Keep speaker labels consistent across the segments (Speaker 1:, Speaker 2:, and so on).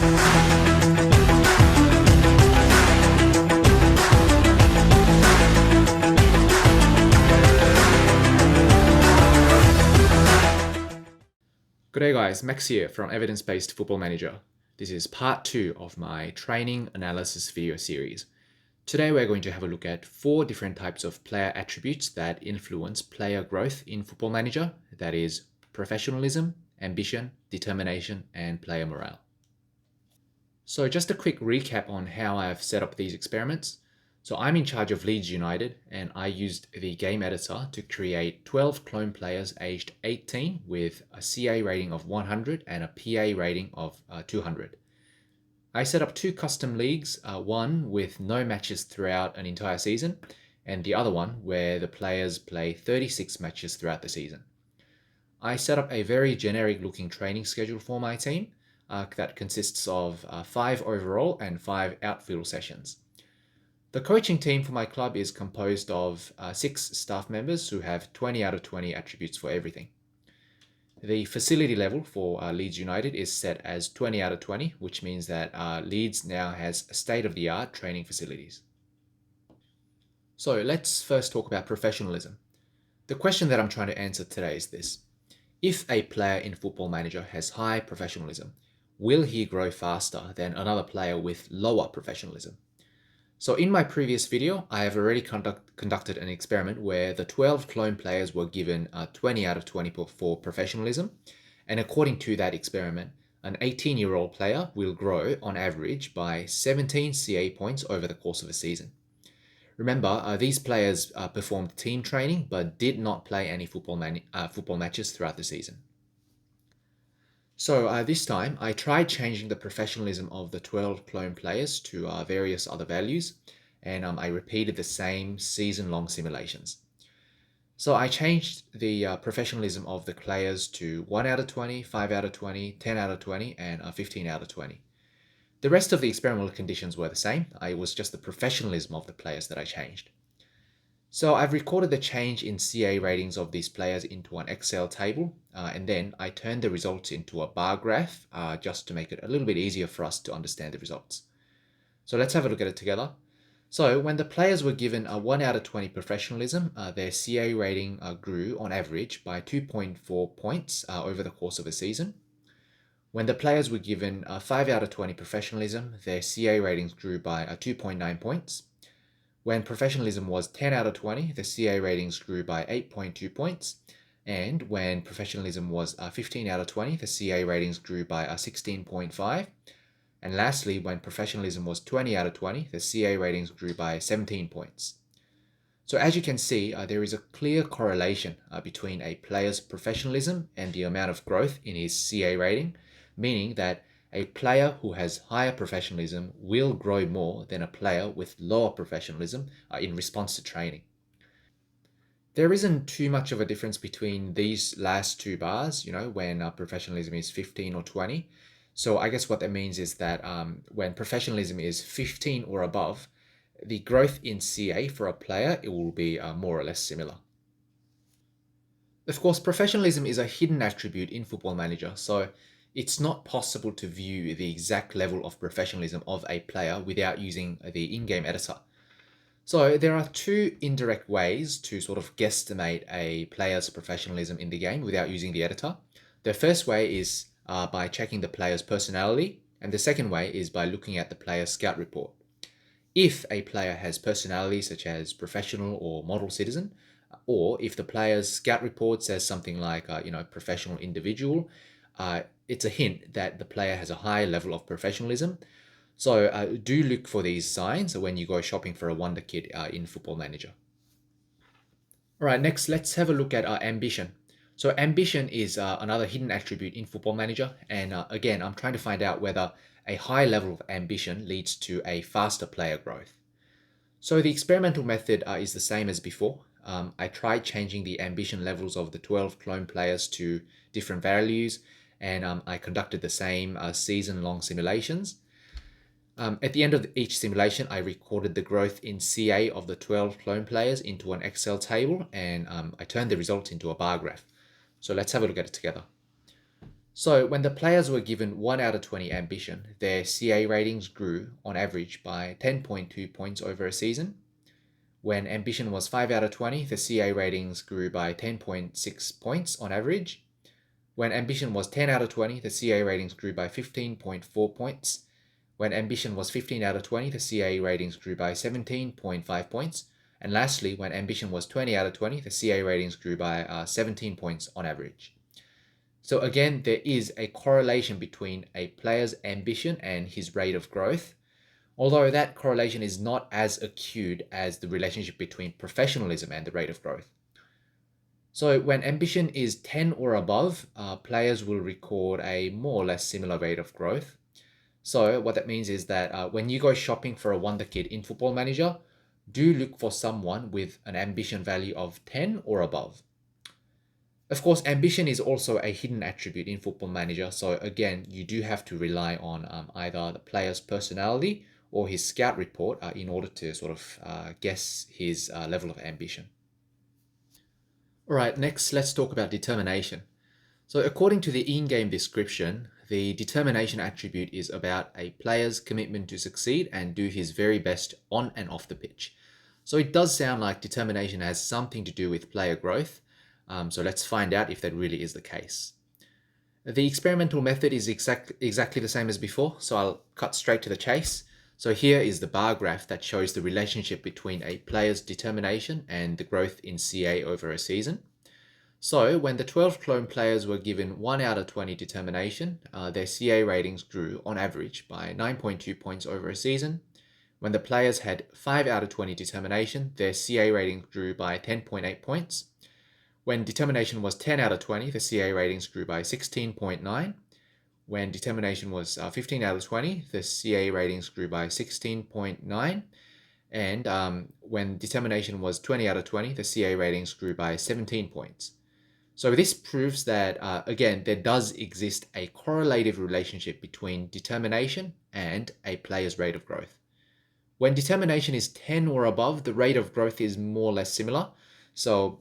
Speaker 1: G'day guys, Max here from Evidence-Based Football Manager. This is part 2 of my training analysis video series. Today we're going to have a look at 4 different types of player attributes that influence player growth in Football Manager. That is professionalism, ambition, determination, and player morale. So just a quick recap on how I've set up these experiments. So I'm in charge of Leeds United, and I used the game editor to create 12 clone players aged 18 with a CA rating of 100 and a PA rating of 200. I set up 2 custom leagues, one with no matches throughout an entire season, and the other one where the players play 36 matches throughout the season. I set up a very generic looking training schedule for my team that consists of 5 overall and 5 outfield sessions. The coaching team for my club is composed of 6 staff members who have 20 out of 20 attributes for everything. The facility level for Leeds United is set as 20 out of 20, which means that Leeds now has state-of-the-art training facilities. So let's first talk about professionalism. The question that I'm trying to answer today is this. If a player in Football Manager has high professionalism, will he grow faster than another player with lower professionalism? So in my previous video, I have already conducted an experiment where the 12 clone players were given 20 out of 20 for professionalism. And according to that experiment, an 18-year-old player will grow on average by 17 CA points over the course of a season. Remember, these players performed team training but did not play any football matches throughout the season. So this time, I tried changing the professionalism of the 12 clone players to various other values, and I repeated the same season-long simulations. So I changed the professionalism of the players to 1 out of 20, 5 out of 20, 10 out of 20, and 15 out of 20. The rest of the experimental conditions were the same. It was just the professionalism of the players that I changed. So I've recorded the change in CA ratings of these players into an Excel table, and then I turned the results into a bar graph just to make it a little bit easier for us to understand the results. So let's have a look at it together. So when the players were given a 1 out of 20 professionalism, their CA rating grew on average by 2.4 points over the course of a season. When the players were given a 5 out of 20 professionalism, their CA ratings grew by 2.9 points. When professionalism was 10 out of 20, the CA ratings grew by 8.2 points. And when professionalism was 15 out of 20, the CA ratings grew by 16.5. And lastly, when professionalism was 20 out of 20, the CA ratings grew by 17 points. So as you can see, there is a clear correlation between a player's professionalism and the amount of growth in his CA rating, meaning that a player who has higher professionalism will grow more than a player with lower professionalism in response to training. There isn't too much of a difference between these last 2 bars, when professionalism is 15 or 20. So I guess what that means is that when professionalism is 15 or above, the growth in CA for a player, it will be more or less similar. Of course, professionalism is a hidden attribute in Football Manager, so it's not possible to view the exact level of professionalism of a player without using the in-game editor. So there are 2 indirect ways to sort of guesstimate a player's professionalism in the game without using the editor. The first way is by checking the player's personality, and the second way is by looking at the player's scout report. If a player has personality such as professional or model citizen, or if the player's scout report says something like, professional individual, it's a hint that the player has a high level of professionalism. So do look for these signs when you go shopping for a wonder kid in Football Manager. All right, next let's have a look at ambition. So ambition is another hidden attribute in Football Manager, and again, I'm trying to find out whether a high level of ambition leads to a faster player growth. So the experimental method is the same as before. I tried changing the ambition levels of the 12 clone players to different values, and I conducted the same season-long simulations. At the end of each simulation, I recorded the growth in CA of the 12 clone players into an Excel table, and I turned the results into a bar graph. So let's have a look at it together. So when the players were given 1 out of 20 ambition, their CA ratings grew on average by 10.2 points over a season. When ambition was 5 out of 20, the CA ratings grew by 10.6 points on average. When ambition was 10 out of 20, the CA ratings grew by 15.4 points. When ambition was 15 out of 20, the CA ratings grew by 17.5 points. And lastly, when ambition was 20 out of 20, the CA ratings grew by 17 points on average. So again, there is a correlation between a player's ambition and his rate of growth, although that correlation is not as acute as the relationship between professionalism and the rate of growth. So when ambition is 10 or above, players will record a more or less similar rate of growth. So what that means is that when you go shopping for a wonder kid in Football Manager, do look for someone with an ambition value of 10 or above. Of course, ambition is also a hidden attribute in Football Manager. So again, you do have to rely on either the player's personality or his scout report in order to sort of guess his level of ambition. All right, next let's talk about determination. So according to the in-game description, the determination attribute is about a player's commitment to succeed and do his very best on and off the pitch. So it does sound like determination has something to do with player growth. So let's find out if that really is the case. The experimental method is exactly the same as before, so I'll cut straight to the chase. So here is the bar graph that shows the relationship between a player's determination and the growth in CA over a season. So when the 12 clone players were given 1 out of 20 determination, their CA ratings grew on average by 9.2 points over a season. When the players had 5 out of 20 determination, their CA ratings grew by 10.8 points. When determination was 10 out of 20, the CA ratings grew by 16.9. When determination was 15 out of 20, the CA ratings grew by 16.9. And when determination was 20 out of 20, the CA ratings grew by 17 points. So this proves that, again, there does exist a correlative relationship between determination and a player's rate of growth. When determination is 10 or above, the rate of growth is more or less similar. So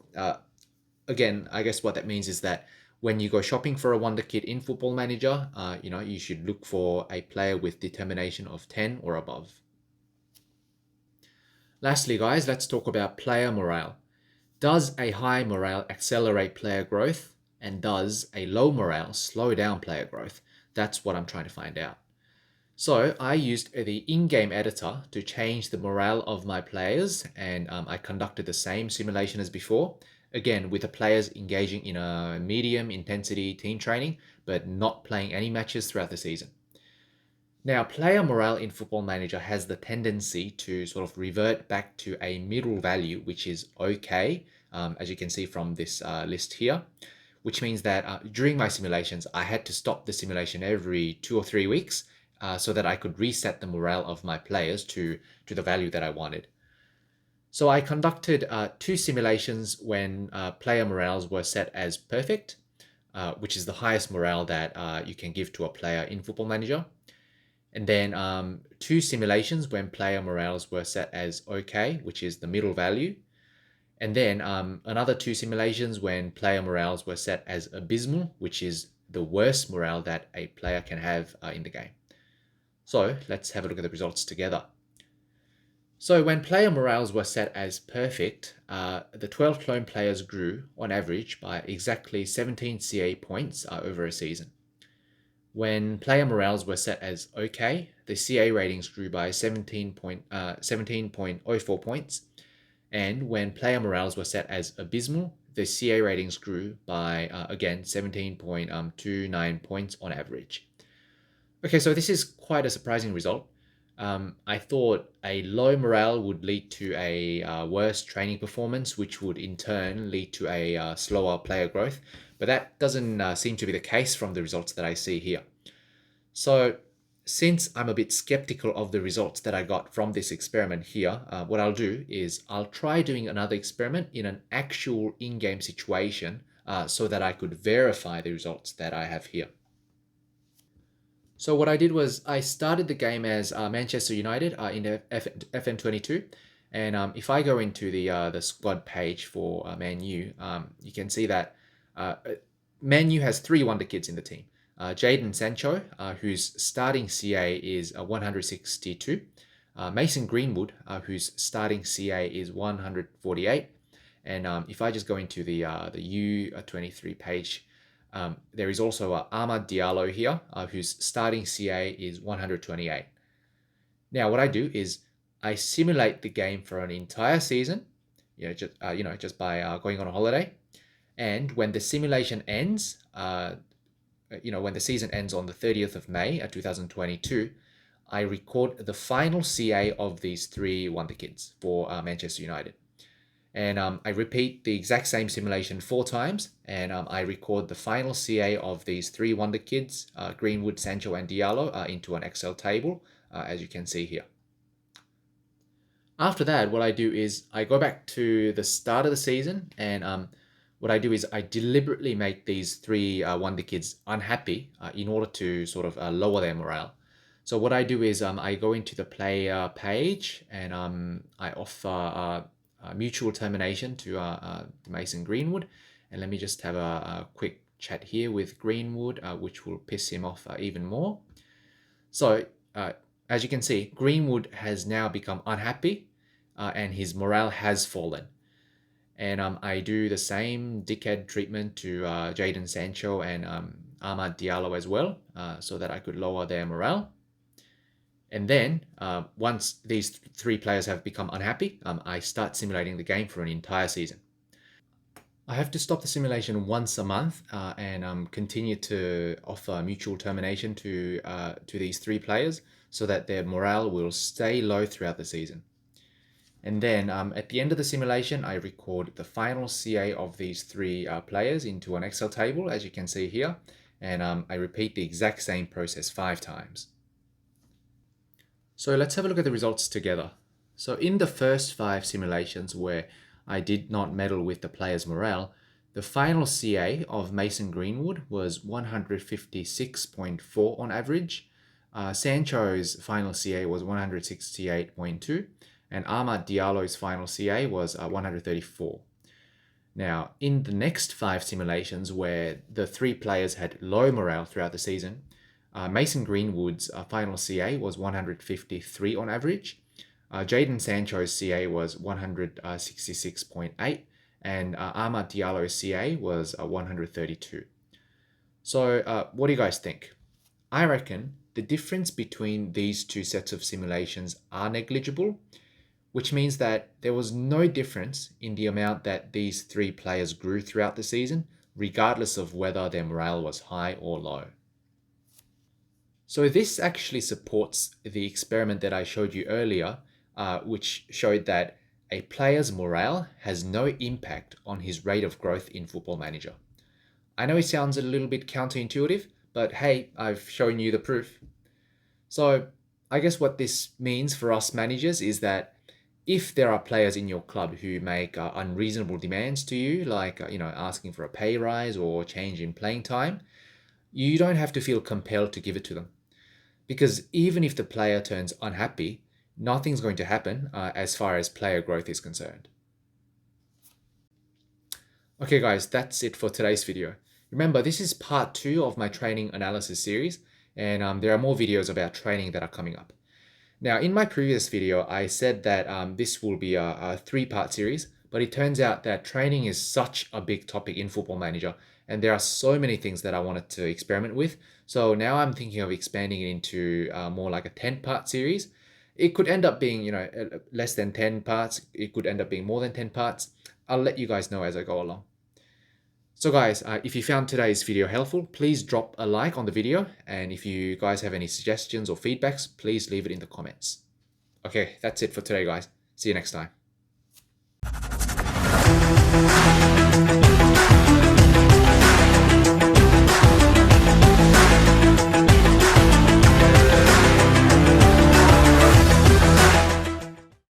Speaker 1: again, I guess what that means is that when you go shopping for a wonder kid in Football Manager, you should look for a player with determination of 10 or above. Lastly, guys, let's talk about player morale. Does a high morale accelerate player growth? And does a low morale slow down player growth? That's what I'm trying to find out. So I used the in-game editor to change the morale of my players, and I conducted the same simulation as before, again with the players engaging in a medium intensity team training, but not playing any matches throughout the season. Now, player morale in Football Manager has the tendency to sort of revert back to a middle value, which is okay, as you can see from this list here, which means that during my simulations, I had to stop the simulation every 2 or 3 weeks so that I could reset the morale of my players to the value that I wanted. So I conducted 2 simulations when player morales were set as perfect, which is the highest morale that you can give to a player in Football Manager. And then 2 simulations when player morales were set as okay, which is the middle value. And then another 2 simulations when player morales were set as abysmal, which is the worst morale that a player can have in the game. So let's have a look at the results together. So when player morales were set as perfect, the 12 clone players grew on average by exactly 17 CA points over a season. When player morales were set as okay, the CA ratings grew by 17.04 points. And when player morales were set as abysmal, the CA ratings grew by, again, 17.29 points on average. Okay, so this is quite a surprising result. I thought a low morale would lead to a worse training performance, which would in turn lead to a slower player growth. But that doesn't seem to be the case from the results that I see here. So since I'm a bit skeptical of the results that I got from this experiment here, what I'll do is I'll try doing another experiment in an actual in-game situation so that I could verify the results that I have here. So what I did was I started the game as Manchester United in FN22. And if I go into the squad page for Man U, you can see that Man U has 3 wonder kids in the team. Jaden Sancho, whose starting CA is 162, Mason Greenwood, whose starting CA is 148, and if I just go into the U23 page, there is also Amad Diallo here, whose starting CA is 128. Now, what I do is I simulate the game for an entire season, just by going on a holiday. And when the simulation ends, when the season ends on the 30th of May 2022, I record the final CA of these three Wonder Kids for Manchester United. And I repeat the exact same simulation 4 times, and I record the final CA of these three Wonder Kids, Greenwood, Sancho, and Diallo, into an Excel table, as you can see here. After that, what I do is I go back to the start of the season, and what I do is I deliberately make these three Wonder Kids unhappy in order to sort of lower their morale. So what I do is I go into the player page, and I offer mutual termination to Mason Greenwood. And let me just have a quick chat here with Greenwood, which will piss him off even more. So as you can see, Greenwood has now become unhappy, and his morale has fallen. And I do the same dickhead treatment to Jaden Sancho and Amad Diallo as well, so that I could lower their morale. And then once these three players have become unhappy, I start simulating the game for an entire season. I have to stop the simulation once a month and continue to offer mutual termination to these three players so that their morale will stay low throughout the season. And then at the end of the simulation, I record the final CA of these three players into an Excel table, as you can see here, and I repeat the exact same process 5 times. So let's have a look at the results together. So in the first 5 simulations where I did not meddle with the player's morale, the final CA of Mason Greenwood was 156.4 on average. Sancho's final CA was 168.2, and Amad Diallo's final CA was 134. Now, in the next 5 simulations where the 3 players had low morale throughout the season, Mason Greenwood's final CA was 153 on average. Jaden Sancho's CA was 166.8, and Amad Diallo's CA was 132. So what do you guys think? I reckon the difference between these 2 sets of simulations are negligible, which means that there was no difference in the amount that these 3 players grew throughout the season, regardless of whether their morale was high or low. So this actually supports the experiment that I showed you earlier, which showed that a player's morale has no impact on his rate of growth in Football Manager. I know it sounds a little bit counterintuitive, but hey, I've shown you the proof. So I guess what this means for us managers is that if there are players in your club who make unreasonable demands to you, like asking for a pay rise or change in playing time, you don't have to feel compelled to give it to them. Because even if the player turns unhappy, nothing's going to happen as far as player growth is concerned. Okay guys, that's it for today's video. Remember, this is part 2 of my training analysis series, and there are more videos about training that are coming up. Now, in my previous video, I said that this will be a 3-part series, but it turns out that training is such a big topic in Football Manager, and there are so many things that I wanted to experiment with. So now I'm thinking of expanding it into more like a 10-part series. It could end up being, less than 10 parts. It could end up being more than 10 parts. I'll let you guys know as I go along. So guys, if you found today's video helpful, please drop a like on the video. And if you guys have any suggestions or feedbacks, please leave it in the comments. Okay, that's it for today, guys. See you next time.